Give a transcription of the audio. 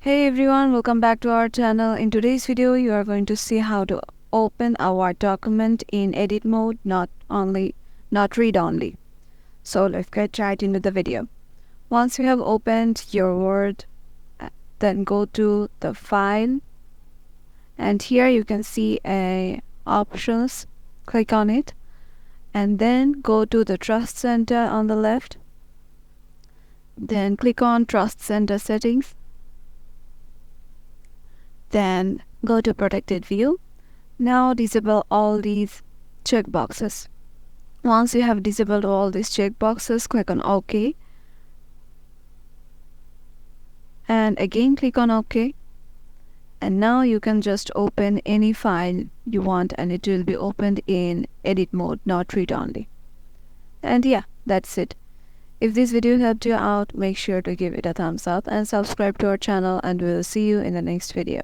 Hey everyone, welcome back to our channel. In today's video, you are going to see how to open a Word document in edit mode, not read only. So let's get right into the video. Once you have opened your Word, then go to the file, and here you can see a options. Click on it, and then go to the Trust Center on the left. Then click on Trust Center settings. Then go to Protected View. Now disable all these checkboxes. Once you have disabled all these checkboxes, click on OK. And again click on OK. And now you can just open any file you want, and it will be opened in edit mode, not read only. And yeah, that's it. If this video helped you out, make sure to give it a thumbs up and subscribe to our channel, and we'll see you in the next video.